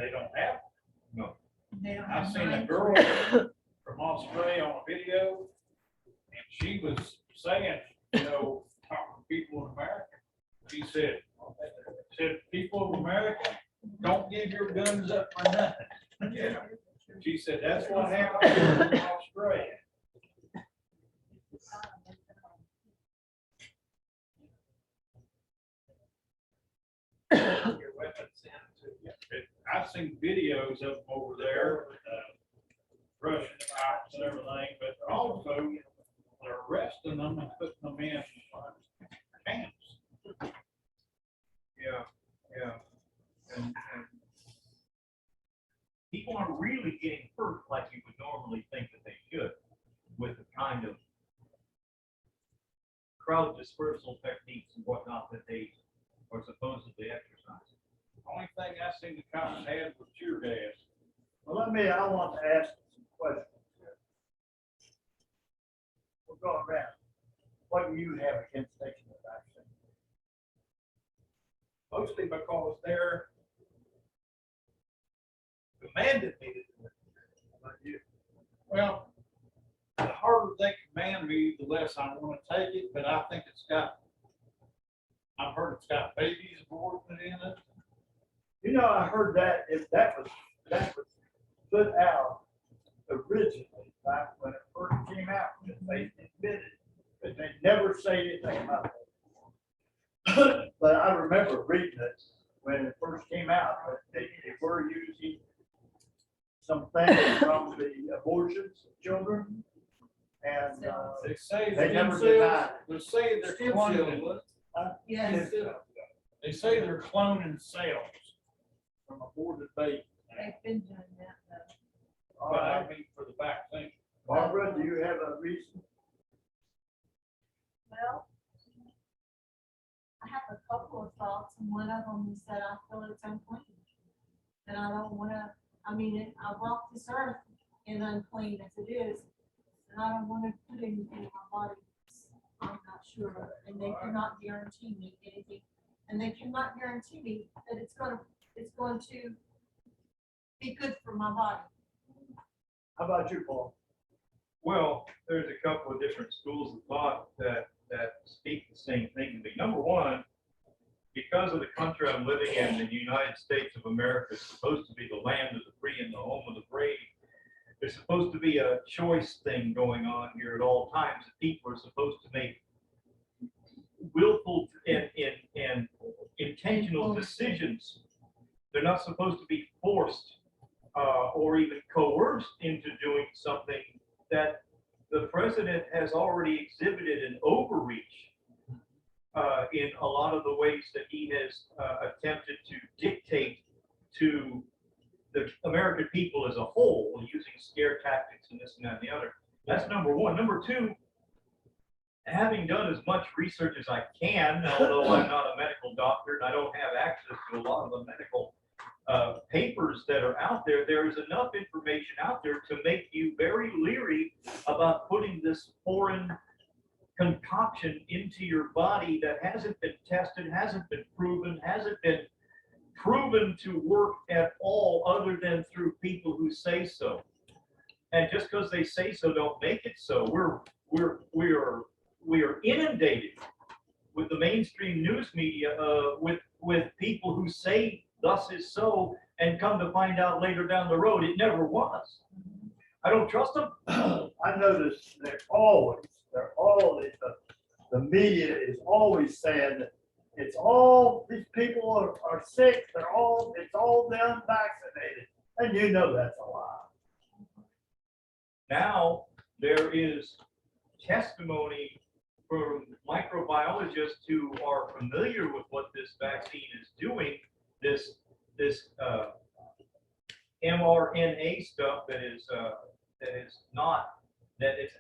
they don't have. No. They don't I have seen a mine. girl from Australia on a video, and she was saying, talking to people in America. She said, people of America, don't give your guns up for nothing. Yeah. She said, that's what happened in Australia. Your weapons in too. I've seen videos of them over there, Russian cops and everything, but also they're arresting them and putting them in camps. Yeah. And people aren't really getting hurt like you would normally think that they should with the kind of crowd dispersal techniques and whatnot that they are supposedly exercising. Only thing I seen the cops had was tear gas. Well, I want to ask some questions here. We'll go around. What do you have against taking the vaccine? Mostly because they're commanded me to do it. How about you? Well, the harder they command me, the less I want to take it, but I think I've heard it's got babies born in it. You know, I heard that if that was put out originally back when it first came out, that they admitted, but they never say anything about it. But I remember reading it when it first came out, that they were using some things from the abortions of children. And They say They never themselves- denied They say they're cloning. Yes, They say they're cloning cells from aborted babies. they've been doing that though. all But I right. mean for the vaccine. Barbara, do you have a reason? Well, I have a couple of thoughts, and one of them is that I feel it's unclean. And I don't wanna, I walk this earth in unclean as it is, and I don't wanna put anything in my body. I'm not sure, and they cannot guarantee me anything, and they cannot guarantee me that it's going to be good for my body. How about you, Paul? Well, there's a couple of different schools of thought that speak the same thing to me. Number one, because of the country I'm living in, the United States of America is supposed to be the land of the free and the home of the brave. There's supposed to be a choice thing going on here at all times. People are supposed to make willful and intentional decisions. They're not supposed to be forced or even coerced into doing something that the president has already exhibited an overreach in a lot of the ways that he has attempted to dictate to the American people as a whole, using scare tactics and this and that and the other. That's number one. Number two, having done as much research as I can, although I'm not a medical doctor and I don't have access to a lot of the medical papers that are out there, there is enough information out there to make you very leery about putting this foreign concoction into your body that hasn't been tested, hasn't been proven, hasn't been proven to work at all other than through people who say so. And just because they say so don't make it so. We are inundated with the mainstream news media with people who say thus is so and come to find out later down the road it never was. I don't trust them. I noticed they're always, the media is always saying that it's all, these people are sick, it's all the unvaccinated. And you know that's a lie. Now there is testimony from microbiologists who are familiar with what this vaccine is doing, this mRNA stuff that is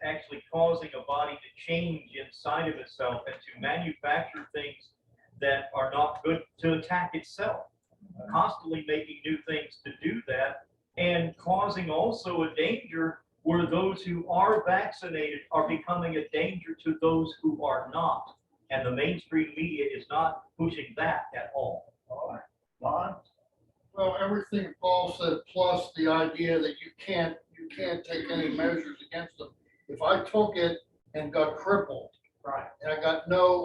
actually causing a body to change inside of itself and to manufacture things that are not good to attack itself, constantly making new things to do that, and causing also a danger where those who are vaccinated are becoming a danger to those who are not. And the mainstream media is not pushing that at all. All right. Lon? Well, everything Paul said, plus the idea that you can't take any measures against them. If I took it and got crippled, Right. and I got no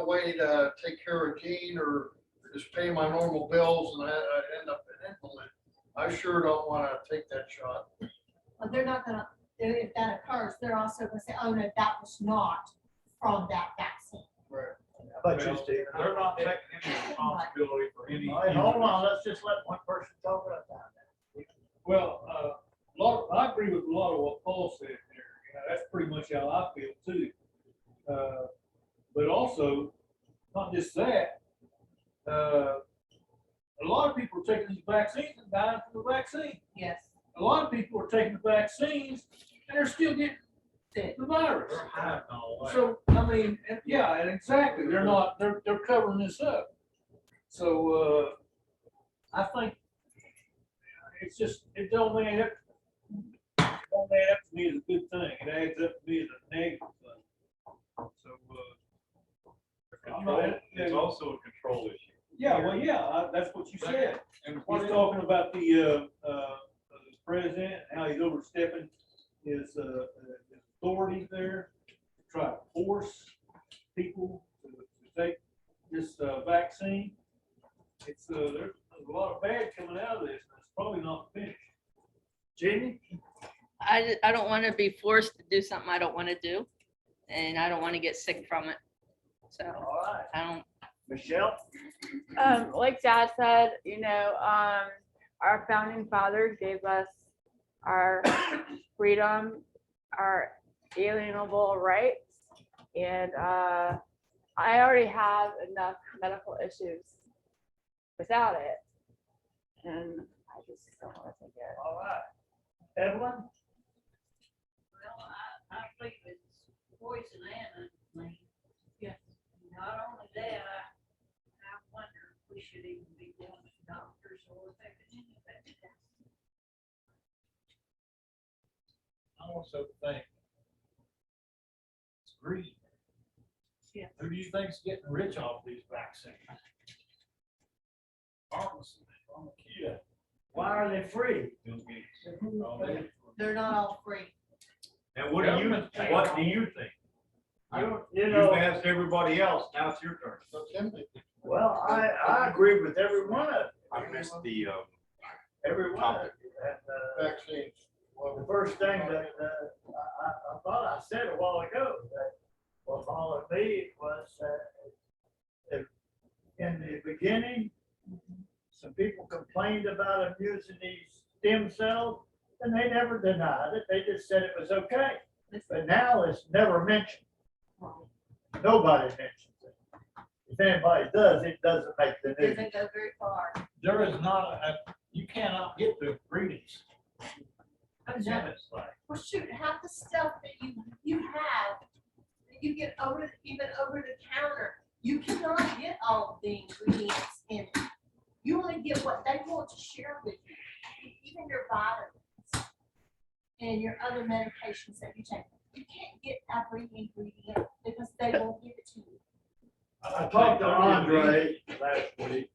way to take care of Gene or just pay my normal bills, and I end up in invalid, I sure don't want to take that shot. Well, they're not gonna, if that occurs, they're also gonna say, oh, no, that was not from that vaccine. But you, Steve. They're not taking any responsibility for any. All right, hold on, let's just let one person talk about that. Well, I agree with a lot of what Paul said there. You know, that's pretty much how I feel too. But also, not just that, a lot of people are taking these vaccines and dying from the vaccine. Yes. A lot of people are taking the vaccines and they're still getting Sick. the virus. They're hiding all that. So, I mean, and yeah, and exactly, they're covering this up. So, I think it's just, it don't add up. It don't add up to me as a good thing. It adds up to me as a negative thing. So, I'm not- It's also a control issue. yeah, well, yeah, that's what you said. And He's what talking about the president, how he's overstepping his authority there, to try to force people to take this vaccine. It's there's a lot of bad coming out of this, and it's probably not finished. Jamie? I don't want to be forced to do something I don't want to do, and I don't want to get sick from it. So All right, I don't. Michelle? Like Dad said, our founding fathers gave us our freedom, our alienable rights, and I already have enough medical issues without it, and I just don't want to take it. All right. Evelyn? Well, I think it's poison and unclean. Yes. Not only that, I wonder if we should even be going to doctors or if they could anything. I also think it's greed. Yeah. Who do you think's getting rich off these vaccines? Pharmacy, pharmacia. Why are they free? Bill Gates. all that. They're not all free. And what do you think? I don't, you You've know, asked everybody else, now it's your turn. So Tim, well, I agree with every one of, I missed the, every one of it. And, vaccines. well, the first thing that, I thought I said a while ago, that what bothered me was that in the beginning, some people complained about them using these stem cells, and they never denied it. They just said it was okay. But now it's never mentioned. Nobody mentions it. If anybody does, it doesn't make the news. Doesn't go very far. There is not you cannot get the ingredients. I'm not- It's like, Well, shoot, half the stuff that you have, that you get even over the counter, you cannot get all of the ingredients in it. You only get what they want to share with you, even your vitamins and your other medications that you take. You can't get every ingredient because they won't give it to you. I talked to Andre last week,